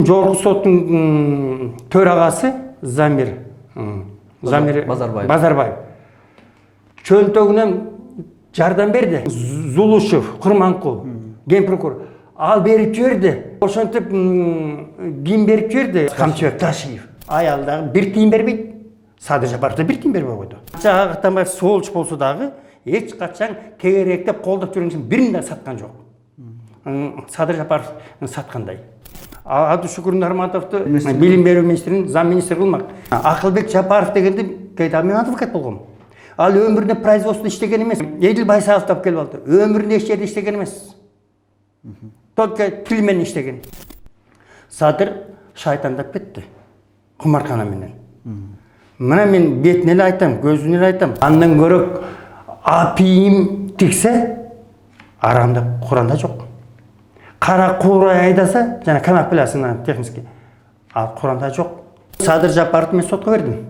жогорку соттун төрагасы Замир Базарбаев чөнтөгүнөн жардам берди. Зулушев, Курманкул, ген прокурор ал берип жиберди. Ошентип ким берип жиберди? Камчыбек Ташиев. Аялдагы бир тиын бербейт. Садыр Жапаров да бир тиын бербей койду. Жага Атамбаев солуч болсо дагы эч качан тегеректеп колдоп жүргөн бирин да саткан жок. Садыр Жапаров саткандай. Абдушукур Нарматовду билим берүү министринин зам министри кылмак. Акылбек Жапаров дегенди мен адвокат болгом. Ал өмүрүндө производствода иштеген эмес. Эдил Байсалов таап келип алды. Өмүрүндө эч жерде иштеген эмес. Только тил менен иштеген. Садыр шайтандап кетти. Кумаркана менен. Мына мен бетине эле айтам, көзүнө эле айтам. Андан көрөк апийим тиксе арамда Куранда жок. Кара куурай айдаса, жана канапелясынан технически. Ал Куранда жок. Садыр Жапаровду мен сотко бердим.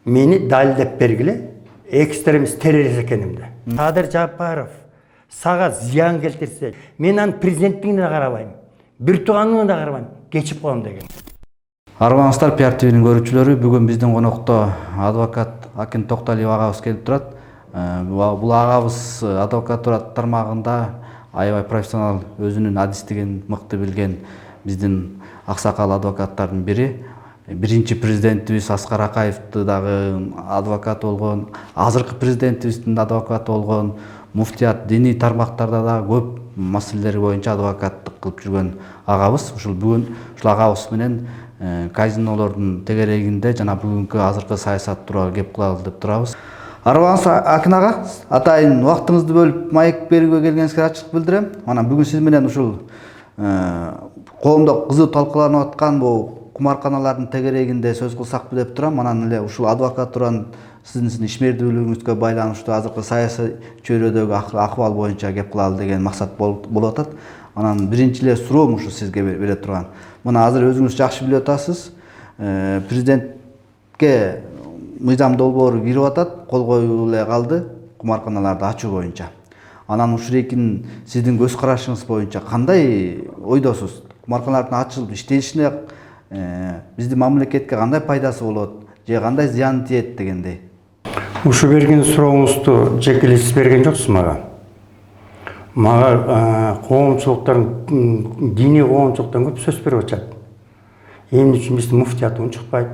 Мени далилдеп бергиле, экстремист террорист экенимди. Садыр Жапаров сага зыян келтирсе, мен анын президенттигине да карабайм, бир тууганына да карабайм, кечип коем деген. Арманыңыздар PR TV'нин көрүүчүлөрү, бүгүн биздин конокто адвокат Акин Токталиев агабыз келип турат. Бул агабыз адвокатура тармагында аябай профессионал, өзүнүн адистигин мыкты билген биздин аксакал адвокаттардын бири. Биринчи президентибиз Аскар Акаевди дагы адвокат болгон, азыркы президентибиздин адвокаты болгон, муфтият диний тармактарда да көп маселелер боюнча адвокаттык кылып жүргөн агабыз. Ушул бүгүн ушул агабыз менен казинолордун тегерегинде жана бүгүнкү азыркы саясат тууралуу кеп кылалы деп турабыз. Арыбаңыз Акин ага, атайын убактыңызды бөлүп маек берүүгө келгениңизге ачык билдирем. Анан бүгүн сиз менен ушул коомдо кызуу талкууланып аткан бул кумарканалардын тегерегинде сөз кылсакпы деп турам. Анан эле ушул адвокатуранын сиздин ишмердүүлүгүңүзгө байланыштуу азыркы саясий чөйрөдөгү акыбал боюнча кеп кылалы деген максат болуп атат. Анан биринчи эле суроом ушу сизге бере турган. Мына азыр өзүңүз жакшы билип атасыз. Президентке мыйзам долбоору кирип атат, кол коюп эле калды кумарканаларды ачуу боюнча. Анан ушурекин сиздин көз карашыңыз боюнча кандай ойдосуз? Кумарканалардын ачылып иштешине биздин мамлекетке кандай пайдасы болот, же кандай зыяны тиет дегендей? Ушу берген сурооңузду жекелесиз берген жоксуз мага. Мага коомчулуктардын диний коомчулуктан көп сөз берип атышат. Эмне үчүн биздин муфтият унчукпайт?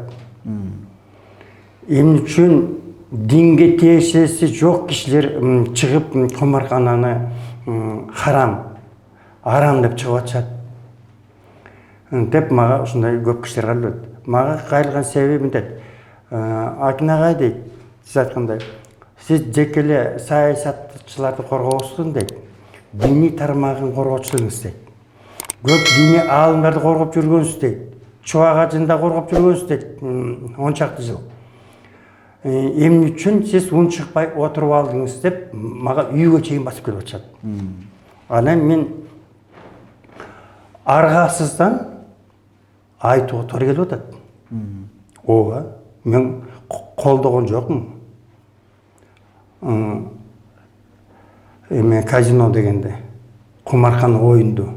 Эмне үчүн динге тиешеси жок кишилер чыгып кумаркананы арам деп чыгып атышат? Деп мага ушундай көп кишилер кайрылат. Мага кайрылган себеби мынтет. Акин агай дейт, сиз айткандай, сиз жекеле саясатчыларды коргоосуз дейт. Диний тармагын коргоочулугуңуз дейт. Көп диний аалымдарды коргоп жүргөнсүз дейт. Чубак ажында коргоп жүргөнсүз дейт 10 чакты жыл. Эмне үчүн сиз унчукпай отуруп алдыңыз деп мага үйгө чейин басып келип атышат. Анан мен аргасыздан айтууга туура келип атат. Ооба, мен колдогон жокмун. Эме казино дегенде, кумаркана оюнду.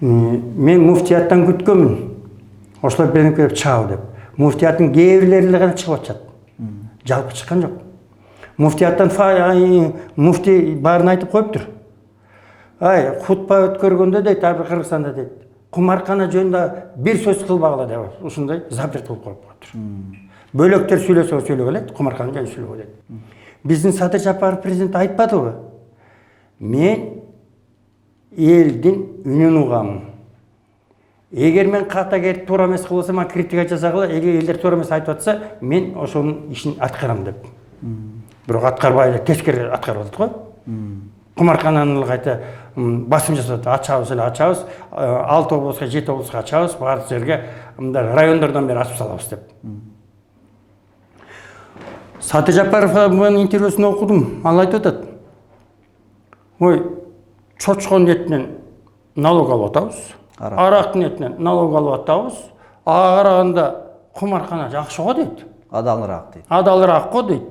Мен муфтияттан күткөнмүн. Ошолор берип келип чабы деп. Муфтияттын кээ бирлери эле гана чыгып атышат. Жалпы чыккан жок. Муфтияттан муфти баарын айтып коюптур. Ай, хутба өткөргөндө дейт, Кыргызстанда дейт, кумаркана жөнүндө бир сөз кылбагыла деп, ушундай запрет кылып коюп коюптур. Бөлөктөр сүйлөсө сүйлөгөле, кумаркана жөнүндө сүйлөгө дейт. Биздин Садыр Жапаров президент айтпадыбы? Мен элдин үнүн угам. Эгер мен ката келип туура эмес кылсам, мен критика жасагыла, эгер элдер туура эмес айтып атса, мен ошонун ишин аткарам деп. Бирок аткарбай эле тескери аткарып атат го. Кумаркананы кайта басым жасап атат, ачабыз, 6 облуска, 7 облуска ачабыз, баардык жерге райондордон бери ачып салабыз деп. Садыр Жапаровдун интервьюсун окудум, ал айтып атат. Ой, чочконун этинен налог алып атабыз, арактын этинен налог алып атабыз, ага караганда кумаркана жакшы го дейт. Адалыраак дейт. Адалыраак го дейт.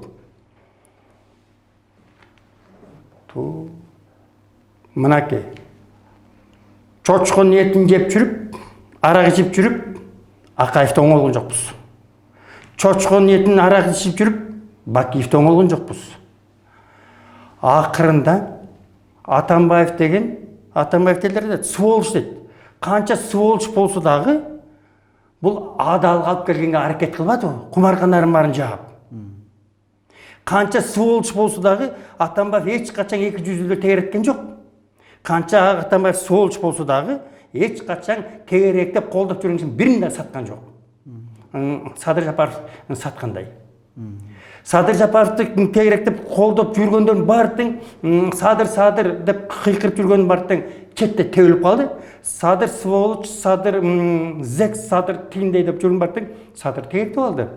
Мынакей. чочконун этин жеп жүрүп, арак ичип жүрүп, Акаевди оңолгон жокпуз. Чочконун этин арак ичип жүрүп, Бакиевди оңолгон жокпуз. Акырында Атамбаев деген, Атамбаев делер сволочь дейт. Канча сволочь болсо дагы, бул адалга алып келгенге аракет кылбады, кумарканарын баарын жаап. Канча сволочь болсо дагы, Атамбаев эч качан 200 тегереткен жок. Канча Атамбаев сволочь болсо дагы, эч качан тегеректеп колдоп жүргөн бирин да саткан жок. Садыр Жапаров саткандай. Садыр Жапаровды тегеректеп колдоп жүргөндөрдүн баардыгын Садыр деп кыйкырып жүргөн баардыгын четте тебилип калды. Садыр сволочь, Садыр зек, Садыр тиндей деп жүргөн баардыгын Садыр тегеректеп алды.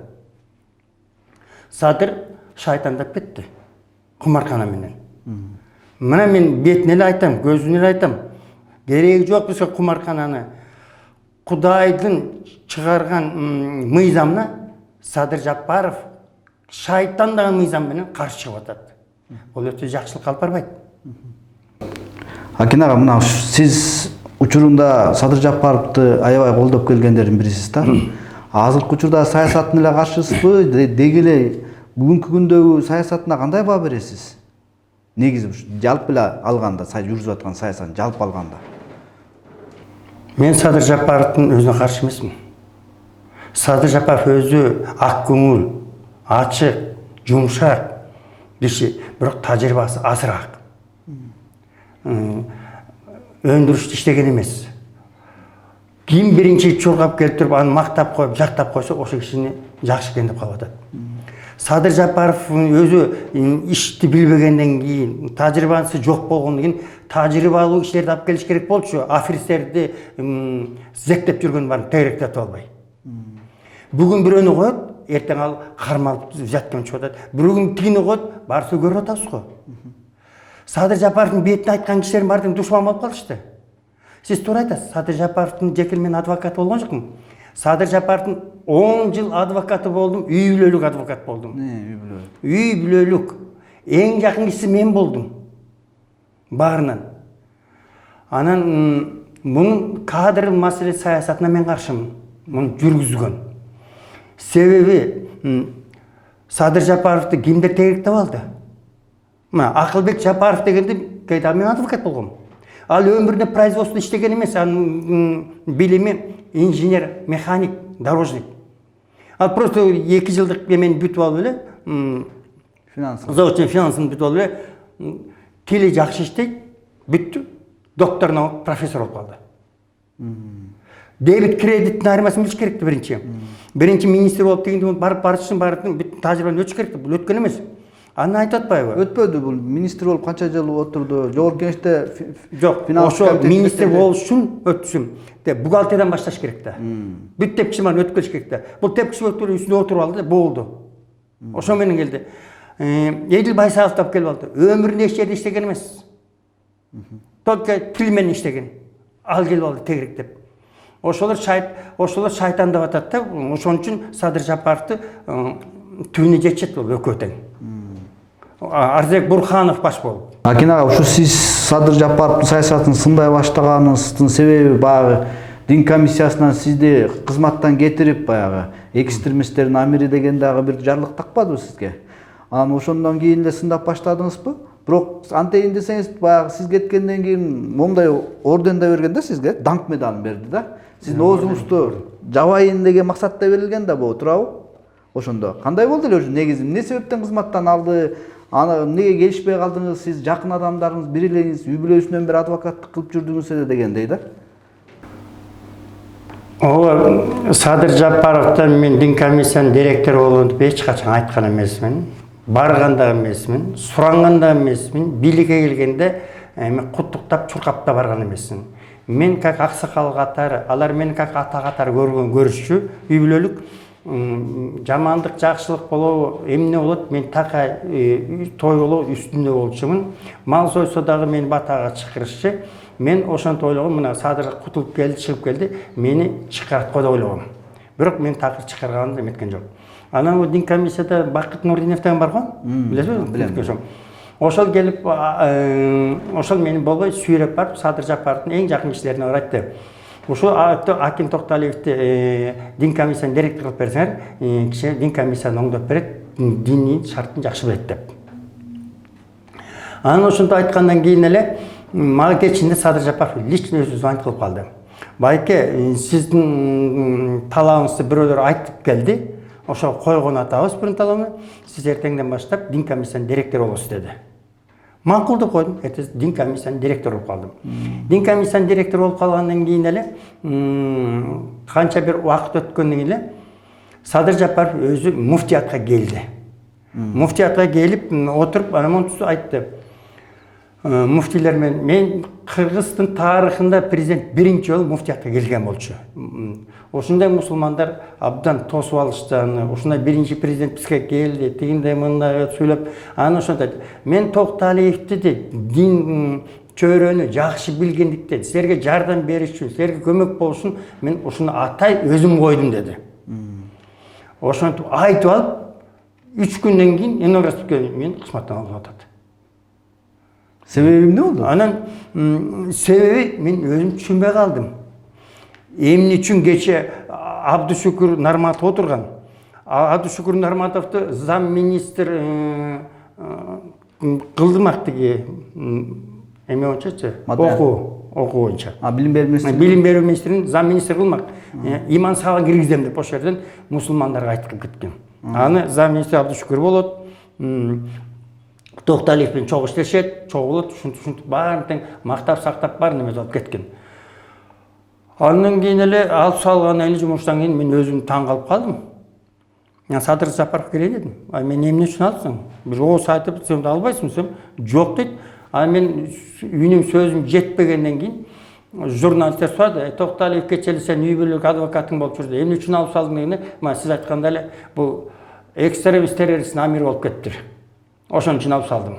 Садыр шайтандап кетти кумаркана менен. Мына мен бетине эле айтам, көзүнө эле айтам. Кереги жок бизге кумаркананы. Кудайдын чыгарган мыйзамына Садыр Жапаров шайтандагы мыйзам менен каршы чыгып атат. Бул өтө жакшылыкка алып барбайт. Акен ага, мына сиз учурунда Садыр Жапаровду аябай колдоп келгендердин бирисиз да. Азыркы учурда саясатына эле каршысызбы? Деги эле бүгүнкү күндөгү саясатына кандай баа бересиз? Негизи жалпы эле алганда, жүрүзүп аткан саясатын жалпы алганда. Мен Садыр Жапаровдун өзүнө каршы эмесмин. Садыр Жапаров өзү ак көңүл, ачык, жумшак киши, бирок тажрыйбасы азыраак. Өндүрүштө иштеген эмес. Ким биринчи чургап келтирип, аны мактап коюп, жактап койсо, ошо кишини жакшы экен деп калып атат. Садыр Жапаров өзү ишти билбегенден кийин, тажрыйбасы жок болгондон кийин, тажрыйбалуу кишилерди алып келиш керек болчу. Аферисттерди зектеп жүргөн барын тегеректеп албай. Бүгүн бирөөнү коет, эртең ал кармалып жаткан чыгып атат. Бүгүн тигини коет, баарыбыз көрүп атабыз го. Садыр Жапаровдун бетине айткан кишилердин баардыгын душман болуп калышты. Сиз туура айтасыз, Садыр Жапаровдун жеке мен адвокаты болгон жокмун. Садыр Жапаровдун 10 жыл адвокаты болдум, үй бүлөлүк адвокат болдум. Үй бүлөлүк. Эң жакын кишиси мен болдум. Баарынан. Анан мунун кадр маселе саясатына мен каршымын. Муну жүргүзгөн. Себеби Садыр Жапаровду кимдер тегеректеп алды? Мына Акылбек Жапаров дегенди кейде мен адвокат болгом. Ал өмүрүндө производство иштеген эмес, анын билими инженер, механик, дорожник. Ал просто 2 жылдык эмени бүтүп алып эле, заочный финансын бүтүп алып эле, тили жакшы иштейт, бүттү, докторуна профессор болуп калды. Дебит кредиттин айырмасын билиш керекти биринчи. Биринчи министр болуп дегенде барып барышын баардыгын бүт тажрыйбаны өтүш керекти. Бул өткөн эмес. Аны айтып атпайбы? Өтпөдү, бул министр болуп канча жыл отурду. Жогорку кеңеште жок, ошо министр болуш үчүн өтүшүм. Бухгалтериядан башташ керек да. Бүт тепкичман өтүп келиш керек да. Бул тепкичи өтүп үстүнө отуруп алды да, болду. Ошо менен келди. Эдил Байсалов таап келип алды. Өмүрүндө эч жерде иштеген эмес. Только тил менен иштеген. Ал келип алды тегеректеп. Ошолор шайтан деп атат да. Ошон үчүн Садыр Жапаровду түбүнө жетишет бул экөө тең. Арзек Бурханов баш болуп. Акен ага, ушу сиз Садыр Жапаровдун саясатын сындай баштаганыңыздын себеби баягы дин комиссиясынан сизди кызматтан кетирип, баягы экстремисттердин амири деген дагы бир жарлык такпадыбы сизге? Анан ошондон кийин эле сындап баштадыңызбы? Бирок антейин десеңиз, баягы сиз кеткенден кийин момундай орден да берген да сизге, даңк медалын берди да. Сиздин оозуңузду жабайын деген максатта берилген да бул, туурабы? Ошондо кандай болду эле негизи? Эмне себептен кызматтан алды? Аны эмнеге келишпей калдыңыз? Сиз жакын адамдарыңыз бири элеңиз үй бүлөсүнөн бери адвокаттык кылып жүрдүңүз эле дегендей да. Ооба, Садыр Жапаровдон мен дин комиссиянын директору болгондо эч качан айткан эмесмин. Барган да эмесмин, суранган да эмесмин. Бийликке келгенде куттуктап, чуркаптап барган эмесмин. Мен как аксакал катары, алар мени как ата катары көрүшчү, үй бүлөлүк. Жамандык, жакшылык болобу, эмне болот, мен така той болобу үстүндө болчумун. Мал сойсо дагы мени батага чакырышчы. Мен ошонто ойлогом, мына Садыр кутулуп келди, чыгып келди, мени чакырат го деп ойлогом. Бирок мен такыр чакырганды эметкен жок. Анан дин комиссияда Бакыт Нурдинов деген бар го? Билесизби? Билем. Ошол келип, ошол мени болбой сүйрөп барып, Садыр Жапаровдун эң жакын кишилерине баратты. Ушул Аким Токталиевди дин комиссиянын директору кылып берсеңер, киши дин комиссияны оңдоп берет, диний шартын жакшы билет деп. Анан ошентип айткандан кийин эле мага кечинде Садыр Жапаров лично өзү звонок кылып калды. Байке, сиздин талабыңызды бирөөлөр айтып келди. Ошо койгон атабыз бирин талабын. Сиз эртеңден баштап дин комиссиянын директору болосуз деди. Макул деп койдум. Эртеси дин комиссиянын директору болуп калдым. Дин комиссиянын директору болуп калгандан кийин эле канча бир убакыт өткөндөн кийин эле Садыр Жапаров өзү муфтиятка келди. Муфтиятка келип отуруп анан монтип айтты. Муфтилер мен Кыргыздын тарыхында президент биринчи жолу муфтиятка келген болчу. Ошондой мусулмандар абдан тосуп алыштыгын, ушундай биринчи президент бизге келди, тигиндей мындай сүйлөп, анан ошондой мен Токталиевди дин чөйрөнү жакшы билгендиктен, силерге жардам бериш үчүн, силерге көмөк болуш үчүн мен ушуну атай өзүм койдум деди. Ошентип айтып алып, 3 күндөн кийин инограстыкка мен кызматтан алып атат. Себеби эмне болду? Анан себеби мен өзүм түшүнбөй калдым. Эмне үчүн кече Абдышүкүр Нарматов отурган. Абдышүкүр Нарматовду зам министр кылдымак тиги эме боюнчачы, окуу боюнча. Билим берүү министри. Билим берүү министрин зам министр кылмак. Иман сага киргизем деп ошол жерден мусулмандарга айтып кеткен. Аны зам министр Абдышүкүр болот. Токталиев менен чогуу иштешет, чогуу болот, ушинтип баарын тең мактап сактап бар неме болуп кеткен. Андан кийин эле алып салгандан эле жумуштан кийин мен өзүм таң калып калдым. Мен Садыр Жапаров келейин дедим. Мен эмне үчүн алдың? Бир оос айтып, сен албайсың десем, жок дейт. Мен үйүнүн сөзүм жетпегенден кийин журналисттер сурады, Токталиев кечели сен үй бүлөлүк адвокатың болуп жүрдү. Эмне үчүн алып салдың дегенде, сиз айткандай эле бул экстремист террористтин амири болуп кеттир. Ошон үчүн алып салдым.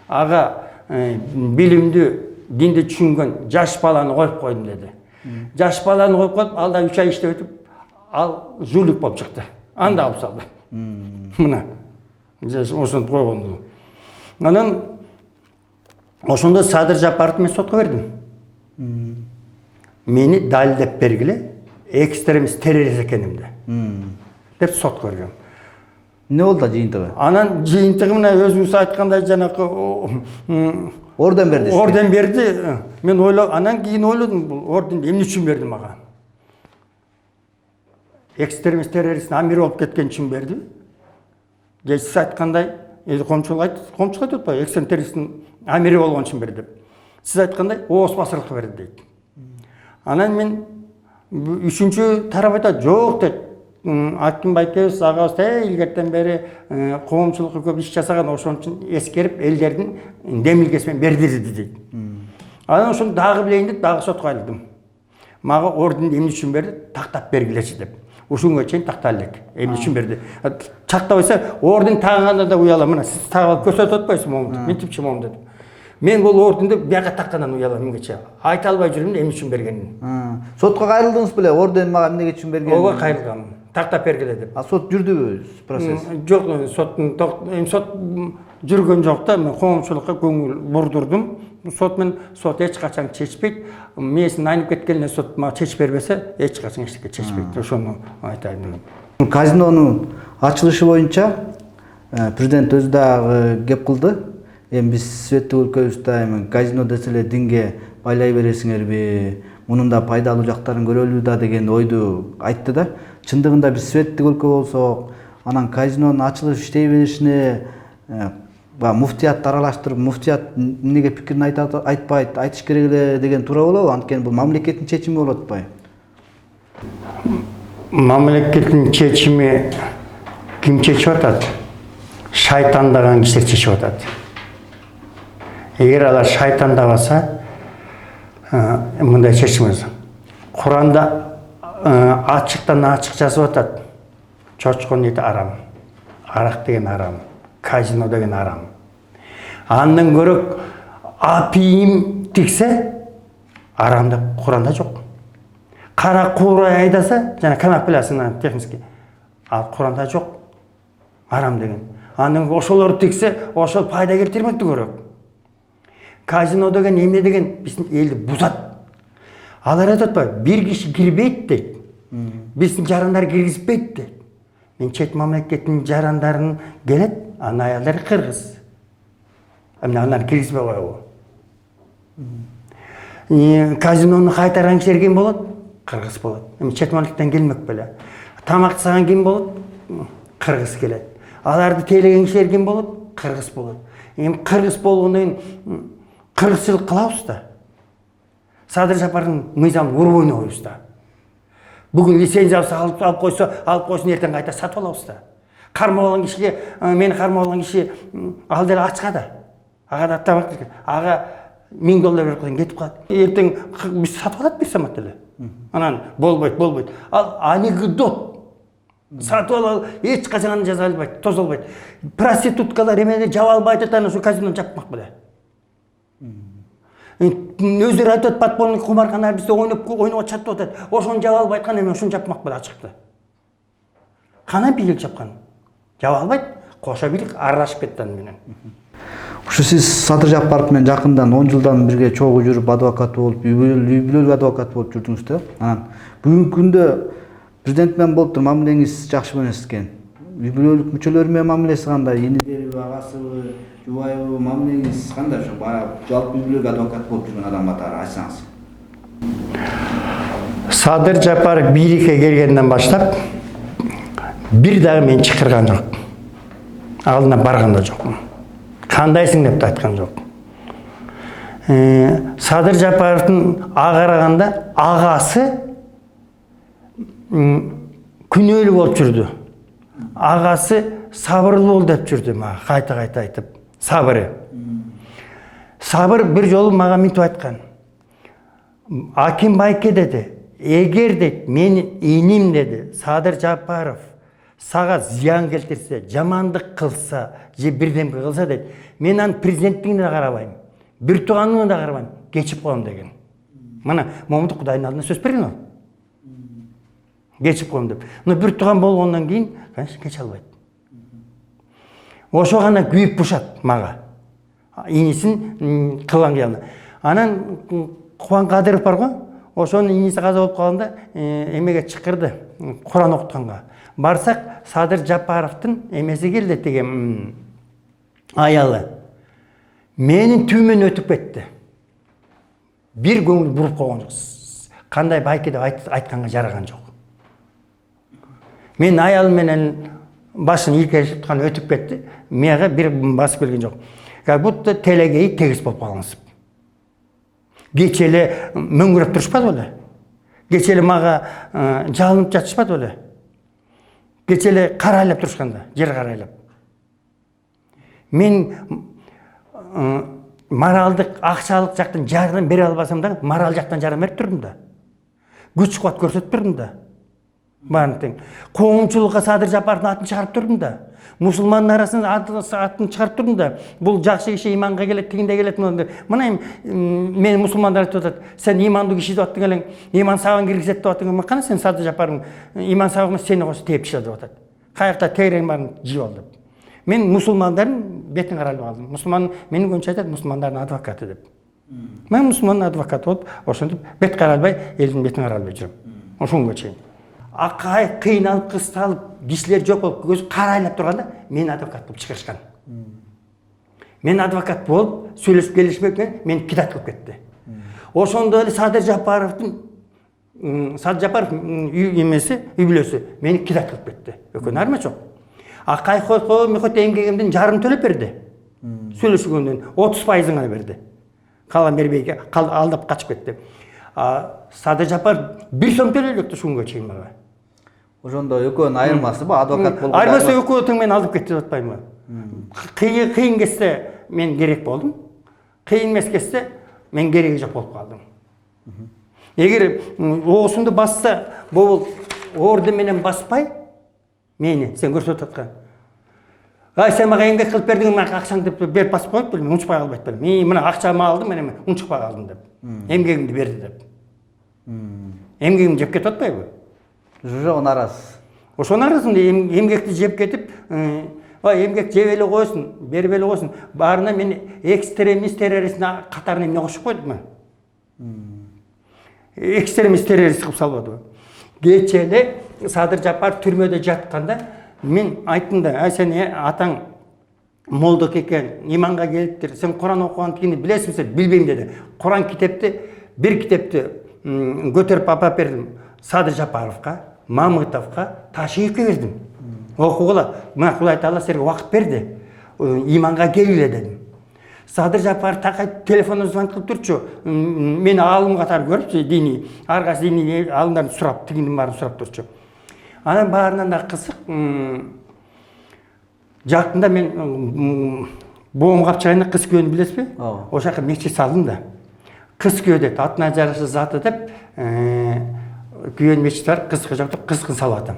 Ага билимдүү, динди түшүнгөн жаш баланы коюп койдум деди. Жаш баланы коюп коюп, ал да 3 ай иштеп өтүп, ал жулик болуп чыкты. Анда алып салды. Мына. Ошентип койгондо. Анан ошондо Садыр Жапаровду мен сотко бердим. Мени далилдеп бергиле, экстремист террорист экенимди. Деп сотко бергем. Эмне болду жыйынтыгы? Анан жыйынтыгы мына өзүңүз айткандай жанакы орден берди. Орден берди. Мен анан кийин ойлодум, бул орденди эмне үчүн берди мага? Экстремист террористтин амири болуп кеткен үчүн берди. Же сиз айткандай, коомчулук айтып атпайбы, экстремист террористтин амири болгон үчүн берди деп. Сиз айткандай, ооз басырыкка берди дейт. Анан мен үчүнчү тарап айтат, жок дейт. Аким байкебиз агабыз илгертен бери коомчулукка көп иш жасаган, ошон үчүн эскерип элдердин демилгеси менен бердирди дейт. Анан ошону дагы билейин деп дагы сотко айлдым. Мага орденди эмне үчүн берди? Тактап бергилечи деп. Ушунга чейин тактайлы элек. Эмне үчүн берди? Чактабайса орден тагыганда да уялам. Мына сиз тагып көрсөтүп атпайсызбы момунтип? Мынтипчи момун дедим. Мен бул орденди бияка таккандан уялам миңгече. Айта албай жүрмүн эмне үчүн бергенин. Сотко кайрылдыңыз беле? Орден мага эмнеге үчүн бергенин? Ооба кайрылгам. Тактап бергиле деп. Сот жүрдүбү процесс? Жок, сот жүргөн жок да, мен коомчулукка көңүл бурдурдум. Сот эч качан чечпейт. Мээсин айнып кеткенине сот мага чечип бербесе, эч качан эчтеке чечпейт. Ошону айтайын дегем. Казинонун ачылышы боюнча президент өзү дагы кеп кылды. Эми биз светтик өлкөбүздө казино десе эле динге байлай бересиңерби? Мунун да пайдалуу жактарын көрөлү да деген ойду айтты да. Чындыгында биз светтик өлкө болсок, анан казинонун ачылып иштей беришине муфтиятты аралаштырып, муфтият эмнеге пикирин айтпайт, айтыш керек эле деген туура болобу? Анткени бул мамлекеттин чечими болуп атпайбы? Мамлекеттин чечими ким чечип атат? Шайтандаган кишилер чечип атат. Эгер алар шайтандабаса, мындай чечимиз. Куранда ачыктан ачык жазып атат. Чочконун эти арам, арак деген арам, казино деген арам. Андан көрөк апийим тиксе арам деп Куранда жок. Кара куурай айдаса, жана канапелясынан технически, ал Куранда жок. Арам деген. Анан ошолорду тексе, ошол пайда келтирмекти көрөк. Казино деген эмне деген биздин элди бузат. Алар айтат ба, бир киши кирбейт дейт. Биздин жарандар киргизбейт дейт. Мен чет мамлекеттин жарандарын келет, анын аялдары кыргыз. Анан киргизбей коебу. Казинону кайтарган кишилер ким болот? Кыргыз болот. Эми чет мамлекеттен келмек беле. Тамак саган ким болот? Кыргыз келет. Аларды тейлеген кишилер ким болот? Кыргыз болот. Эми кыргыз болгондон кийин кыргызчылык кылабыз да. Садыр Жапардын мыйзамын уруп ойнойбуз да. Бүгүн лицензиясы алып койсун, эртең кайта сатып алабыз да. Кармап алган кишиге, мени кармап алган киши ал деле ачка да. Ага да тамак, ага $1000 берип койсоң кетип калат. Эртең биз сатып алат бир самат эле. Анан болбойт. Ал анекдот. Сатып ал эч качан жаза албайт, тозо албайт. Проституткалар эмени жаба албайт атат, анан ушу казинону жапмак беле. Өздөрү айтат, подпольный кумарканалар бизде ойноп чатып атат. Ошону жаба албай аткан, эми ушуну жапмак беле ачыкты. Кана бийлик жапкан? Жаба албайт. Кошо бийлик аралашып кетти аны менен. Ушу сиз Садыр Жапаров менен жакындан 10 жылдан бирге чогуу жүрүп адвокат болуп, үй бүлөлүү адвокат болуп жүрдүңүз да. Анан бүгүнкү күндө президент менен болуп туруп мамилеңиз жакшы эмес экен. Үй бүлөлүк мүчөлөр менен мамилеси кандай? Энелери, агасыбы, жубайыбы, мамилеңиз кандай? Ошо баягы жалпы үй бүлөлүк адвокат болуп жүргөн адам катары айтсаңыз. Садыр Жапаров бийликке келгенден баштап бир дагы мен чакырган жок. Алдына барган да жокмун. Кандайсың деп айткан жок. Садыр Жапаровдун агараганда агасы күнөөлүү болуп жүрдү. Агасы сабырлуу бол деп жүрдү мага, кайта айтып. Сабыр бир жолу мага мынтип айткан. Аким байке деди, эгер дейт менин иним деди, Садыр Жапаров сага зыян келтирсе, жамандык кылса, же бирдемке кылса дейт, мен анын президенттигине да карабайм, бир тууганына да карабайм, кечип коем деген. Мына момунду Кудайдын алдында сөз берген ал. Кечип коем деп. Но бир тууган болгондон кийин, конечно, кече албайт. Ошо гана күйүп бушат мага. Инисин кылган кыялына. Анан Кубан Кадыров бар го, ошонун иниси каза болуп калганда эмеге чакырды, Куран окутканга. Барсак, Садыр Жапаровдун эмеси келди деген аялы. Менин түймөн өтүп кетти. Бир көңүл буруп койгон жок. Кандай байке деп айтканга жараган жок. Мен аялым менен башын ийкешип аткан өтүп кетти. Мага бир басып келген жок. Как будто телегей тегиз болуп калгансып. Кечеле мөңгүрөп турушпады беле? Кечеле мага жалынып жатышпады беле? Кечеле карайлап турушканда, жер карайлап. Мен моралдык, акчалык жактан жардам бере албасам да, морал жактан жардам берип турдум да. Күч кубат көрсөтүп турдум да. Баарын тең. Коомчулукка Садыр Жапаровдун атын чыгарып турдум да. Мусулмандын арасында атын чыгарып турдум да. Бул жакшы киши иманга келет, тигинде келет. Мына мен мусулмандар айтып атат, сен имандуу киши деп аттың элең, иман сагын киргизет деп аттың. Кана сен Садыр Жапаровдун иман сагын сени кошуп тээп чыгат деп атат. Каякта тегерен барын жип ал деп. Мен мусулмандардын бетин каралып алдым. Мусулман менин көбүнчө айтат мусулмандардын адвокаты деп. Мен мусулмандын адвокаты болуп, ошентип бет каралбай, элдин бетин каралбай жүрөм. Ошонго чейин. Акай кыйналып, кысталып, кишилер жок болуп, көзү карайлап турганда, мен адвокат болуп чыгарышкан. Мен адвокат болуп, сүйлөшүп келишмек менен мени кидат кылып кетти. Ошондо эле Садыр Жапаров эмеси, үй бүлөсү мени кидат кылып кетти. Экөөнүн армы жок. Акай мехот эмгегимдин жарым төлөп берди. Сүйлөшкөндөн 30% гана берди. Калган бербей алдап качып кетти. Садыр Жапаров 1 сом төлөй элек ушунга чейин мага. Ошондо экөөнүн айырмасы ба, адвокат болгон. Айырмасы экөө тең мени алып кетти деп атпаймынбы? Кыйын кезде мен керек болдум. Кыйын эмес кезде мен кереги жок болуп калдым. Эгер оосунду басса, бул орду менен баспай, мени сен көрсөтүп аткан. Ай сен мага эмгек кылып бердиң, мага акчаңды берип басып коет белем, унчукпай калбайт белем. Мен мына акчамды алдым, мен унчукпай калдым деп. Эмгегимди берди деп. Эмгегимди жеп кетип атпайбы? Ошого нааразы. Ошонун арасында эмгекти жеп кетип, Ой, эмгек жеп эле койсун, берип эле койсун. Баарына мен экстремист террорист катарына эмне кошуп койдум. Экстремист террорист кылып салбадыбы. Кече эле Садыр Жапаров түрмөдө жатканда мен айттым да, сен атаң молдок экен, иманга келиптир, сен Куран окугандыгын билесиңби? Сен билбейм деди. Куран китепти, бир китепти көтөрүп апап бердим Садыр Жапаровка, Мамытовка, Ташиевке бердим. Окугула, мына Кулай Таала силерге убакыт берди. Иманга келгиле дедим. Садыр Жапаров такай телефондон звонок кылып турчу. Мени алым катары көрүпчү, диний, ар кайсы диний алымдарды сурап, тигинин баарын сурап турчу. Анан баарынан да кызык. Жактында мен Боом капчыгайында кыз күйөнү билесизби? Ошол жака мечит салдым да. Кыз күйөө деп, атына жараша заты деп, күйөн мечит бар, кыз жакта кызгын салып атам.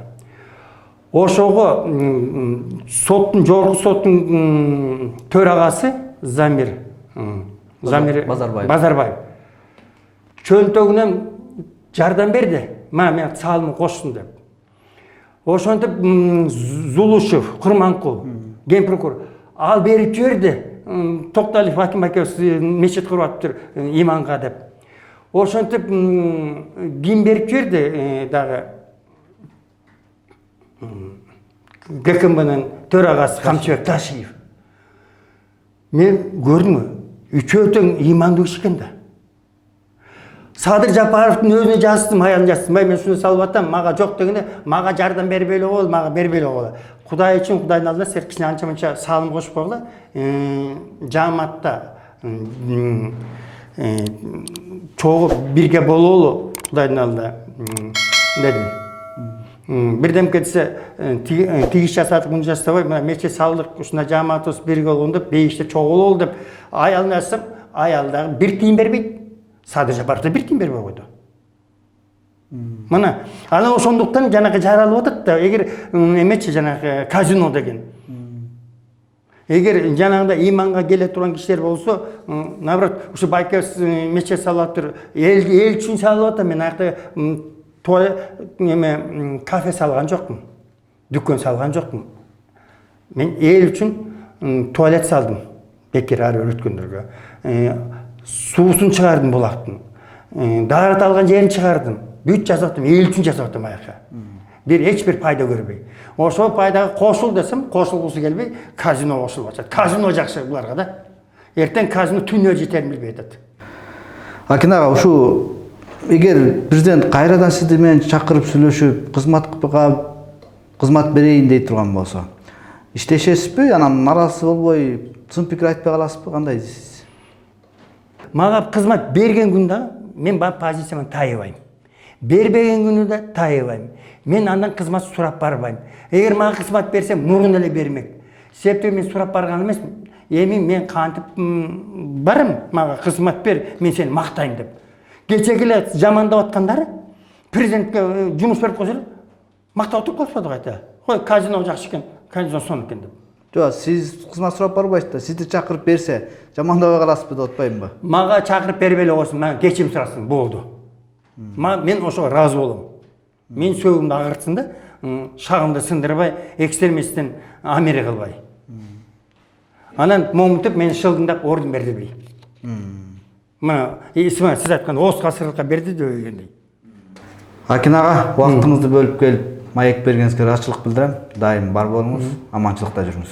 Ошого соттун, жогорку соттун төрагасы Замир Базарбаев чөнтөгүнөн жардам берди. Мен салымы коштум деп. Ошентип Зулушев, Курманкул, ген прокурор ал берип жиберди. Токталиев Аким акебиз мечит куруп атыптыр иманга деп. Ошентип ким берип жиберди дагы ГКМбнын төрагасы Камчыбек Ташиев. Мен көрдүмбү? Үчөө тең имандуу киши экен да. Садыр Жапаровдун өзүнө жаздым, аялына жаздым. Мен шуну салып атам, мага жок дегенде, мага жардам бербей эле кол, мага бербей эле кол. Кудай үчүн, Кудайдын алдында силер кичине анча-мынча салым кошуп койгула. Жааматта чогуу бирге бололу Кудайдын алдында дедим. Бирдемке десе тигиз жасадык, муну жасабай, мына мечит салдык, ушунда жааматыбыз бирге болгон деп, бейиште чогуу бололу деп аялына жазсам, аял дагы бир тиын бербейт. Садыр Жапаров да бир тиын бербей койду. Мына, анан ошондуктан жанагы жаралып атат да, эгер эмечи жанагы казино деген. Эгер жанагында иманга келе турган кишилер болсо, наоборот, ушу байкебиз мечит салып атыр, эл үчүн салып атам, мен аякта кафе салган жокмун, дүкөн салган жокмун. Мен эл үчүн туалет салдым, бекер ары өткөндөргө. Суусун чыгардым булактын. Даарат алган жерин чыгардым. Бүт жасап атам, эл үчүн жасап атам аяка. Эч бир пайда көрбөй. Ошол пайдага кошул десем, кошулгусу келбей, казино кошулуп атат. Казино жакшы буларга да. Эртең казино түнөө жетерин билбей атат. Акин ага, ушу эгер президент кайрадан сизди менен чакырып сүйлөшүп, кызмат берейин дей турган болсо, иштешесизби? Анан наразы болбой, сын пикир айтпай каласызбы? Кандай дейсиз? Мага кызмат берген күндө мен бар позицияман тайыбайм. Бербеген күнү да тайыбайм. Мен андан кызмат сурап барбайм. Эгер мага кызмат берсе, мурун эле бермек. Себеби мен сурап барган эмес. Эми мен кантип барым, мага кызмат бер, мен сени мактайм деп. Кечеги эле жамандап аткандары президентке жумуш берип койсо, мактап отуруп калышпады кайта. Кой, казино жакшы экен, казино сонун экен деп. Жок, сиз кызмат сурап барбайсыз да, сизди чакырып берсе, жамандабай каласызбы деп атпаймынбы? Мага чакырып бербей эле койсун, мага кечирим сурасын, болду. Мен ошого разы болом. Мен сөөгүмдү агыртсын да, шагымды сындырбай, экстремисттен амири кылбай. Анан момунтип мени шылдыңдап орден бердирбей. Мына сиз айткан Оскар сыйлыкка берди дегендей. Акин ага, убактыңызды бөлүп келип маек бергениңизге ыраазычылык билдирем. Дайым бар болуңуз, аманчылыкта жүрүңүз.